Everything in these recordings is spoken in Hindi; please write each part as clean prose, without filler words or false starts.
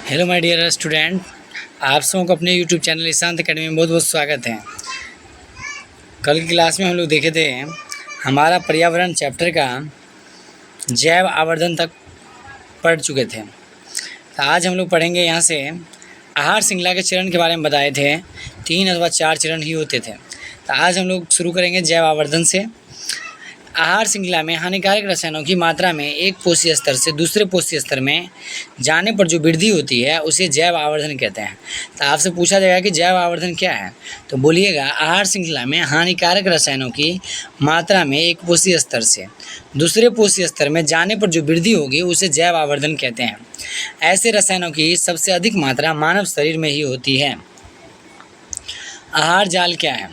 हेलो माय डियर स्टूडेंट, आप सबों को अपने यूट्यूब चैनल ईशांत अकेडमी में बहुत बहुत स्वागत है। कल की क्लास में हम लोग देखे थे हमारा पर्यावरण चैप्टर का जैव आवर्धन तक पढ़ चुके थे। तो आज हम लोग पढ़ेंगे यहाँ से आहार श्रृंखला के चरण के बारे में बताए थे। 3 अथवा 4 चरण ही होते थे। तो आज हम लोग शुरू करेंगे जैव आवर्धन से। आहार श्रृंखला में हानिकारक रसायनों की मात्रा में एक पोषी स्तर से दूसरे पोषी स्तर में जाने पर जो वृद्धि होती है उसे जैव आवर्धन कहते हैं। तो आपसे पूछा जाएगा कि जैव आवर्धन क्या है, तो बोलिएगा आहार श्रृंखला में हानिकारक रसायनों की मात्रा में एक पोषी स्तर से दूसरे पोषी स्तर में जाने पर जो वृद्धि होगी उसे जैव आवर्धन कहते हैं। ऐसे रसायनों की सबसे अधिक मात्रा मानव शरीर में ही होती है। आहार जाल क्या है?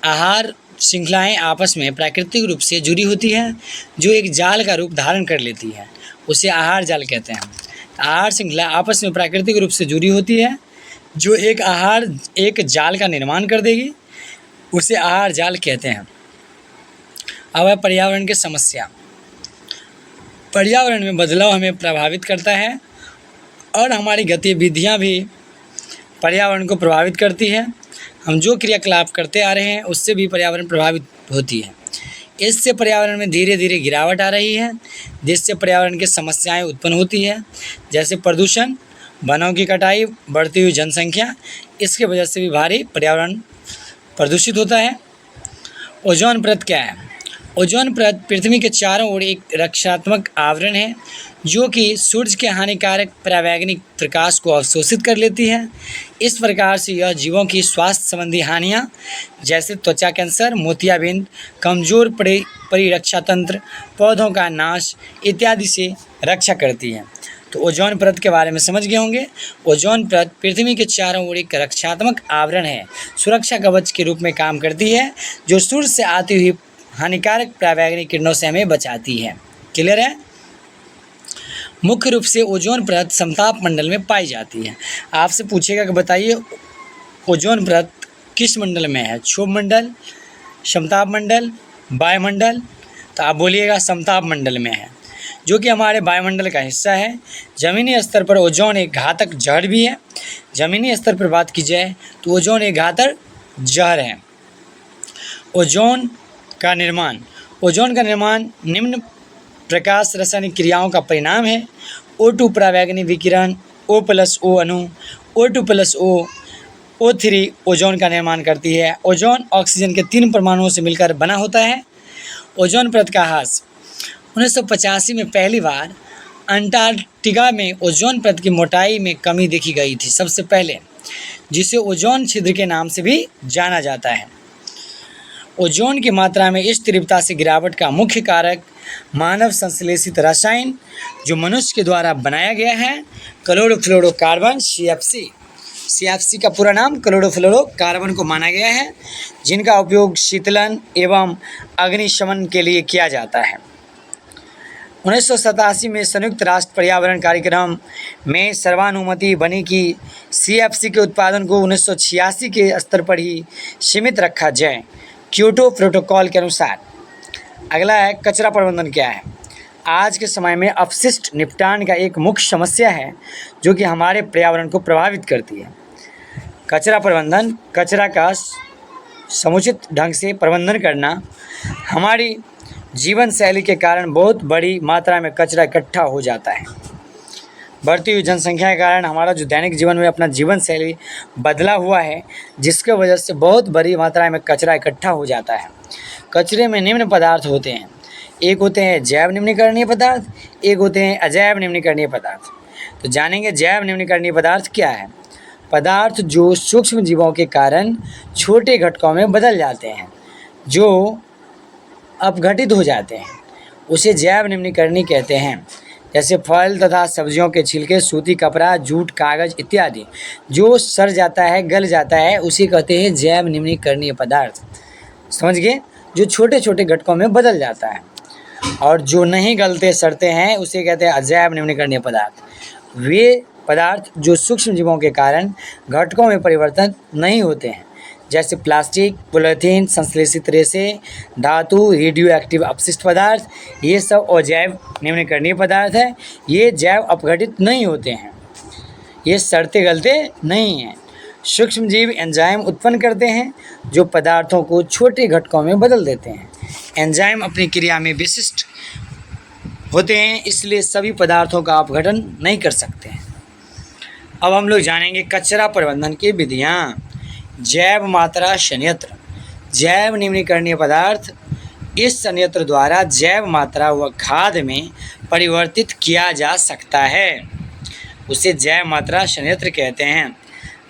आहार श्रृंखलाएं आपस में प्राकृतिक रूप से जुड़ी होती है जो एक जाल का रूप धारण कर लेती है, उसे आहार जाल कहते हैं। आहार श्रृंखला आपस में प्राकृतिक रूप से जुड़ी होती है जो एक जाल का निर्माण कर देगी, उसे आहार जाल कहते हैं। अब है पर्यावरण की समस्या। पर्यावरण में बदलाव हमें प्रभावित करता है और हमारी गतिविधियां भी पर्यावरण को प्रभावित करती है। हम जो क्रियाकलाप करते आ रहे हैं उससे भी पर्यावरण प्रभावित होती है। इससे पर्यावरण में धीरे धीरे गिरावट आ रही है, जिससे पर्यावरण की समस्याएं उत्पन्न होती है, जैसे प्रदूषण, वनों की कटाई, बढ़ती हुई जनसंख्या। इसके वजह से भी भारी पर्यावरण प्रदूषित होता है। ओजोन परत क्या है? ओजोन परत पृथ्वी के चारों ओर एक रक्षात्मक आवरण है जो कि सूर्य के हानिकारक परावैंगनिक प्रकाश को अवशोषित कर लेती है। इस प्रकार से यह जीवों की स्वास्थ्य संबंधी हानियाँ जैसे त्वचा कैंसर, मोतियाबिंद, कमजोर परिरक्षा तंत्र, पौधों का नाश इत्यादि से रक्षा करती है। तो ओजोन परत के बारे में समझ गए होंगे। ओजोन परत पृथ्वी के चारों ओर एक रक्षात्मक आवरण है, सुरक्षा कवच के रूप में काम करती है जो सूर्य से आती हुई हानिकारक परावैंगनिक किरणों से हमें बचाती है। क्लियर है? मुख्य रूप से ओजोन परत समताप मंडल में पाई जाती है। आपसे पूछेगा कि बताइए ओजोन परत किस मंडल में है? क्षोभ मंडल, समताप मंडल, वायुमंडल? तो आप बोलिएगा समताप मंडल में है, जो कि हमारे वायुमंडल का हिस्सा है। ज़मीनी स्तर पर ओजोन एक घातक जहर भी है। ज़मीनी स्तर पर बात की जाए तो ओजोन एक घातक जहर है। ओजोन का निर्माण निम्न प्रकाश रासायनिक क्रियाओं का परिणाम है। O2 परावैंगनिक विकिरण, O+O अणु, O2+O, O3 ओजोन का निर्माण करती है। ओजोन ऑक्सीजन के 3 परमाणुओं से मिलकर बना होता है। ओजोन परत का ह्रास 1985 में पहली बार अंटार्कटिका में ओजोन परत की मोटाई में कमी देखी गई थी सबसे पहले, जिसे ओजोन छिद्र के नाम से भी जाना जाता है। ओजोन की मात्रा में इस तीव्रता से गिरावट का मुख्य कारक मानव संश्लेषित रसायन जो मनुष्य के द्वारा बनाया गया है, क्लोरोफ्लोरोकार्बन CFC का पूरा नाम क्लोरोफ्लोरोकार्बन को माना गया है, जिनका उपयोग शीतलन एवं अग्निशमन के लिए किया जाता है। 1987 में संयुक्त राष्ट्र पर्यावरण कार्यक्रम में सर्वानुमति बनी कि CFC के उत्पादन को 1986 के स्तर पर ही सीमित रखा जाए, क्योटो प्रोटोकॉल के अनुसार। अगला है कचरा प्रबंधन क्या है? आज के समय में अपशिष्ट निपटान का एक मुख्य समस्या है जो कि हमारे पर्यावरण को प्रभावित करती है। कचरा प्रबंधन, कचरा का समुचित ढंग से प्रबंधन करना। हमारी जीवन शैली के कारण बहुत बड़ी मात्रा में कचरा इकट्ठा हो जाता है। बढ़ती हुई जनसंख्या के कारण हमारा जो दैनिक जीवन में अपना जीवन शैली बदला हुआ है, जिसके वजह से बहुत बड़ी मात्रा में कचरा इकट्ठा हो जाता है। कचरे में निम्न पदार्थ होते हैं। एक होते हैं जैव निम्नीकरणीय पदार्थ, एक होते हैं अजैव निम्नीकरणीय पदार्थ। तो जानेंगे जैव निम्नीकरणीय पदार्थ क्या है। पदार्थ जो सूक्ष्म जीवों के कारण छोटे घटकों में बदल जाते हैं, जो अपघटित हो जाते हैं, उसे जैव निम्नीकरणीय कहते हैं। जैसे फल तथा सब्जियों के छिलके, सूती कपड़ा, जूट, कागज इत्यादि जो सड़ जाता है, गल जाता है, उसे कहते हैं जैव निम्नीकरणीय पदार्थ। समझ गए? जो छोटे छोटे घटकों में बदल जाता है। और जो नहीं गलते सड़ते हैं उसे कहते हैं अजैव निम्नीकरणीय पदार्थ। वे पदार्थ जो सूक्ष्म जीवों के कारण घटकों में परिवर्तन नहीं होते हैं, जैसे प्लास्टिक, पॉलीथीन, संश्लेषित रेशे, धातु, रेडियो एक्टिव अपशिष्ट पदार्थ, ये सब अजैव निम्नीकरणीय पदार्थ है। ये जैव अपघटित नहीं होते हैं। ये शर्तें गलते नहीं हैं। सूक्ष्म जीव एंजाइम उत्पन्न करते हैं जो पदार्थों को छोटे घटकों में बदल देते हैं। एंजाइम अपनी क्रिया में विशिष्ट होते हैं, इसलिए सभी पदार्थों का अपघटन नहीं कर सकते हैं। अब हम लोग जानेंगे कचरा प्रबंधन की विधियाँ। जैव मात्रा संयंत्र। जैव निम्नीकरणीय पदार्थ इस संयंत्र द्वारा जैव मात्रा व खाद में परिवर्तित किया जा सकता है, उसे जैव मात्रा संयंत्र कहते हैं।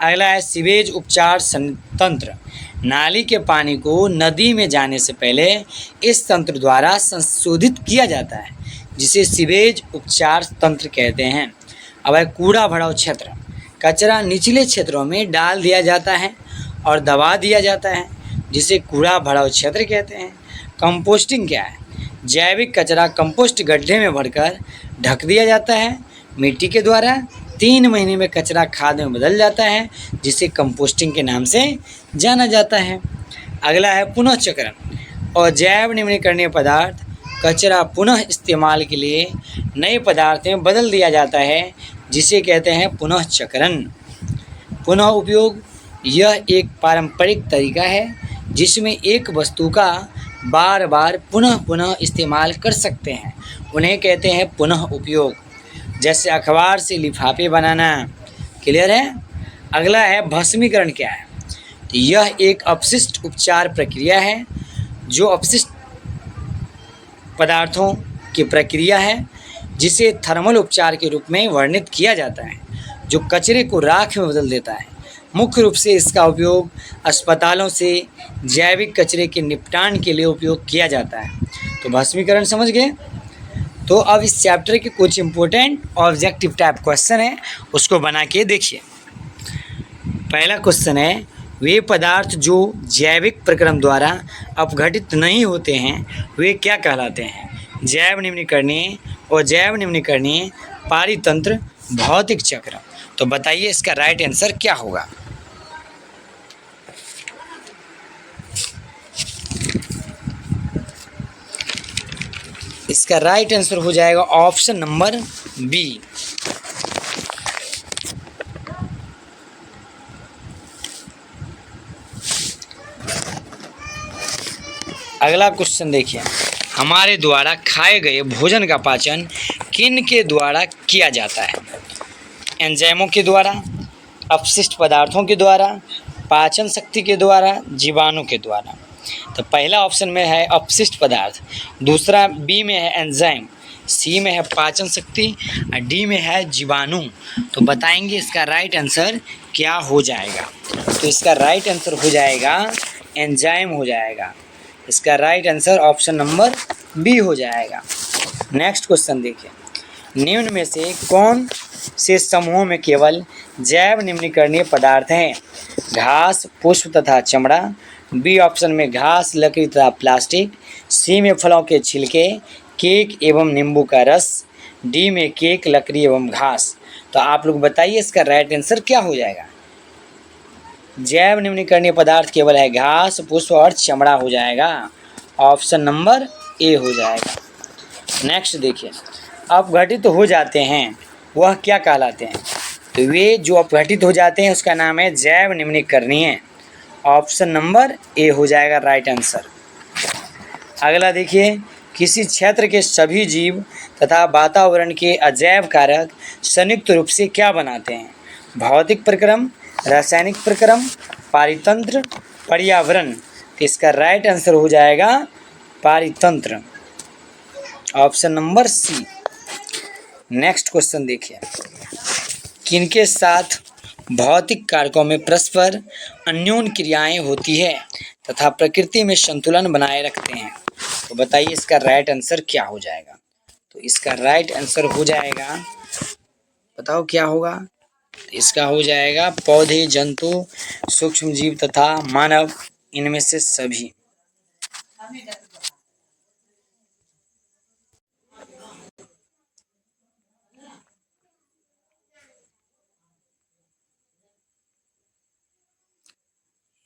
अगला है सीवेज उपचार तंत्र। नाली के पानी को नदी में जाने से पहले इस तंत्र द्वारा संशोधित किया जाता है, जिसे सीवेज उपचार तंत्र कहते हैं। अब है कूड़ा भराव क्षेत्र। कचरा निचले क्षेत्रों में डाल दिया जाता है और दबा दिया जाता है, जिसे कूड़ा भराव क्षेत्र कहते हैं। कंपोस्टिंग क्या है? जैविक कचरा कंपोस्ट गड्ढे में भरकर ढक दिया जाता है मिट्टी के द्वारा। 3 महीने में कचरा खाद में बदल जाता है, जिसे कंपोस्टिंग के नाम से जाना जाता है। अगला है पुनः चक्रण और जैव निम्नीकरणीय पदार्थ कचरा पुनः इस्तेमाल के लिए नए पदार्थ में बदल दिया जाता है, जिसे कहते हैं पुनः चक्रण। पुनः उपयोग यह एक पारंपरिक तरीका है जिसमें एक वस्तु का बार बार पुनः इस्तेमाल कर सकते हैं, उन्हें कहते हैं पुनः उपयोग। जैसे अखबार से लिफाफे बनाना। क्लियर है? अगला है भस्मीकरण क्या है? तो यह एक अपशिष्ट उपचार प्रक्रिया है जो अपशिष्ट पदार्थों की प्रक्रिया है, जिसे थर्मल उपचार के रूप में वर्णित किया जाता है, जो कचरे को राख में बदल देता है। मुख्य रूप से इसका उपयोग अस्पतालों से जैविक कचरे के निपटान के लिए उपयोग किया जाता है। तो भस्मीकरण समझ गए। तो अब इस चैप्टर के कुछ इंपॉर्टेंट ऑब्जेक्टिव टाइप क्वेश्चन है, उसको बना के देखिए। पहला क्वेश्चन है, वे पदार्थ जो जैविक प्रक्रम द्वारा अपघटित नहीं होते हैं वे क्या कहलाते हैं? जैव निम्नीकरणीय और जैव निम्नीकरणीय पारितंत्र भौतिक चक्र। तो बताइए इसका राइट आंसर क्या होगा? इसका राइट आंसर हो जाएगा ऑप्शन नंबर बी। अगला क्वेश्चन देखिए, हमारे द्वारा खाए गए भोजन का पाचन किन के द्वारा किया जाता है? एंजाइमों के द्वारा, अपशिष्ट पदार्थों के द्वारा, पाचन शक्ति के द्वारा, जीवाणु के द्वारा। तो पहला ऑप्शन में है अपशिष्ट पदार्थ, दूसरा बी में है एंजाइम, सी में है पाचन शक्ति और डी में है जीवाणु। तो बताएंगे इसका राइट आंसर क्या हो जाएगा? तो इसका राइट आंसर हो जाएगा एंजाइम हो जाएगा। इसका right answer option number B हो जाएगा। नेक्स्ट क्वेश्चन देखिए, निम्न में से कौन से समूहों में केवल जैव निम्नीकरणीय पदार्थ हैं? घास, पुष्प तथा चमड़ा। बी ऑप्शन में घास, लकड़ी तथा प्लास्टिक। सी में फलों के छिलके, केक एवं नींबू का रस। डी में केक, लकड़ी एवं घास। तो आप लोग बताइए इसका राइट आंसर क्या हो जाएगा? जैव निम्नीकरणीय पदार्थ केवल है घास, पुष्प और चमड़ा हो जाएगा। ऑप्शन नंबर ए हो जाएगा। नेक्स्ट देखिए, अपघटित हो जाते हैं वह क्या कहलाते हैं? तो वे जो अपघटित हो जाते हैं उसका नाम है जैव निम्नीकरणीय। ऑप्शन नंबर ए हो जाएगा राइट आंसर। अगला देखिए, किसी क्षेत्र के सभी जीव तथा वातावरण के अजैव कारक संयुक्त रूप से क्या बनाते हैं? भौतिक प्रक्रम, रासायनिक प्रक्रम, पारितंत्र, पर्यावरण। तो इसका राइट आंसर हो जाएगा पारितंत्र। Option number C. Next question देखिए, किनके साथ भौतिक कारकों में परस्पर अन्योन्य क्रियाएं होती है तथा प्रकृति में संतुलन बनाए रखते हैं? तो बताइए इसका राइट आंसर क्या हो जाएगा? तो इसका राइट आंसर हो जाएगा, बताओ क्या होगा? इसका हो जाएगा पौधे, जंतु, सूक्ष्म जीव तथा मानव, इनमें से सभी।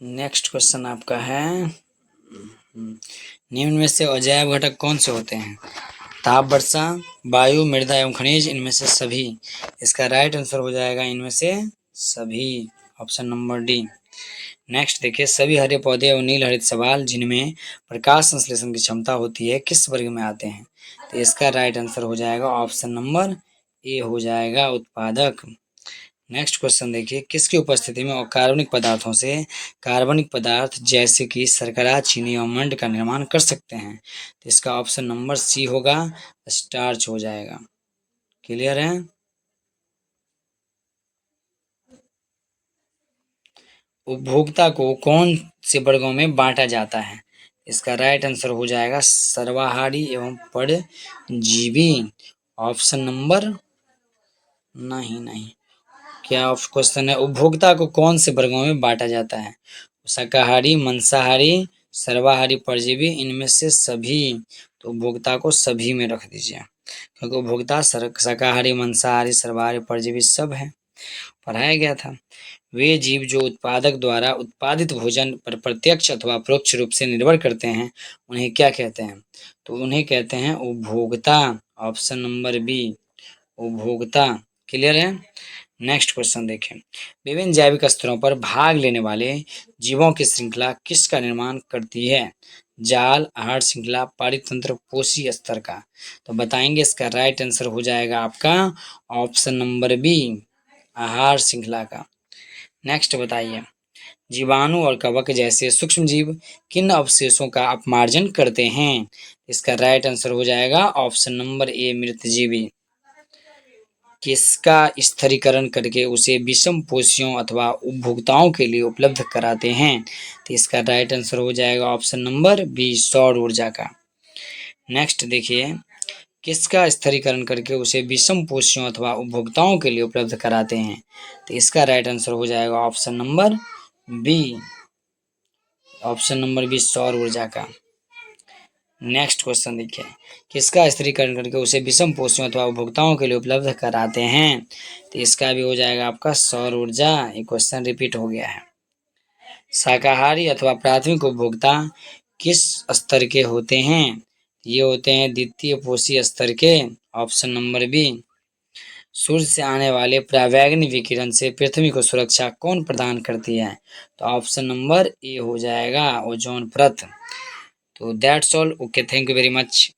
नेक्स्ट क्वेश्चन आपका है, निम्न में से अजैव घटक कौन से होते हैं? ताप वर्षा, वायु, मृदा एवं खनिज, इनमें से सभी। इसका राइट आंसर हो जाएगा इनमें से सभी, ऑप्शन नंबर डी। नेक्स्ट देखिए, सभी हरे पौधे और नील हरित सवाल जिनमें प्रकाश संश्लेषण की क्षमता होती है किस वर्ग में आते हैं? तो इसका राइट आंसर हो जाएगा ऑप्शन नंबर ए हो जाएगा, उत्पादक। नेक्स्ट क्वेश्चन देखिए, किसकी उपस्थिति में अकार्बनिक पदार्थों से कार्बनिक पदार्थ जैसे कि शर्करा, चीनी और मंड का निर्माण कर सकते हैं? तो इसका ऑप्शन नंबर सी होगा, स्टार्च हो जाएगा। क्लियर है? उपभोक्ता को कौन से वर्गों में बांटा जाता है? इसका राइट आंसर हो जाएगा सर्वाहारी एवं परजीवी, ऑप्शन नंबर नहीं। क्या क्वेश्चन है, उपभोक्ता को कौन से वर्गों में बांटा जाता है? शाकाहारी, मांसाहारी, सर्वाहारी, परजीवी, इनमें से सभी। तो उपभोक्ता को सभी में रख दीजिए, क्योंकि उपभोक्ता शाकाहारी, मांसाहारी, सर्वाहारी, परजीवी सब है, पढ़ाया गया था। वे जीव जो उत्पादक द्वारा उत्पादित भोजन पर प्रत्यक्ष अथवा परोक्ष रूप से निर्भर करते हैं उन्हें क्या कहते हैं? तो उन्हें कहते हैं उपभोक्ता, ऑप्शन नंबर बी, उपभोक्ता। क्लियर है? नेक्स्ट क्वेश्चन देखें, विभिन्न जैविक स्तरों पर भाग लेने वाले जीवों की श्रृंखला किसका निर्माण करती है? जाल, आहार श्रृंखला, पारितंत्र, पोषी स्तर का। तो बताएंगे, इसका राइट आंसर हो जाएगा आपका ऑप्शन नंबर बी, आहार श्रृंखला का। नेक्स्ट बताइए, जीवाणु और कवक जैसे सूक्ष्म जीव किन अवशेषों का अपमार्जन करते हैं? इसका राइट आंसर हो जाएगा ऑप्शन नंबर ए, मृतजीवी। किसका स्थिरीकरण करके उसे विषम पोषियों अथवा उपभोक्ताओं के लिए उपलब्ध कराते हैं? तो इसका राइट आंसर हो जाएगा ऑप्शन नंबर बी, सौर ऊर्जा का। नेक्स्ट देखिए, किसका स्थिरीकरण करके उसे विषम पोषियों अथवा उपभोक्ताओं के लिए उपलब्ध कराते हैं? तो इसका राइट आंसर हो जाएगा option number B, option number B, सौर ऊर्जा का। नेक्स्ट क्वेश्चन देखिए, किसका स्थिरीकरण करके उसे विषम पोषियों अथवा उपभोक्ताओं के लिए उपलब्ध कराते हैं? तो इसका भी हो जाएगा आपका सौर ऊर्जा। ये क्वेश्चन रिपीट हो गया है। शाकाहारी अथवा प्राथमिक उपभोक्ता किस स्तर के होते हैं? ये होते हैं द्वितीय पोषी स्तर के, ऑप्शन नंबर बी। सूर्य से आने वाले परावैंगनी विकिरण से पृथ्वी को सुरक्षा कौन प्रदान करती है? तो ऑप्शन नंबर ए हो जाएगा, ओजोन परत। तो that's all. Okay, thank you very much.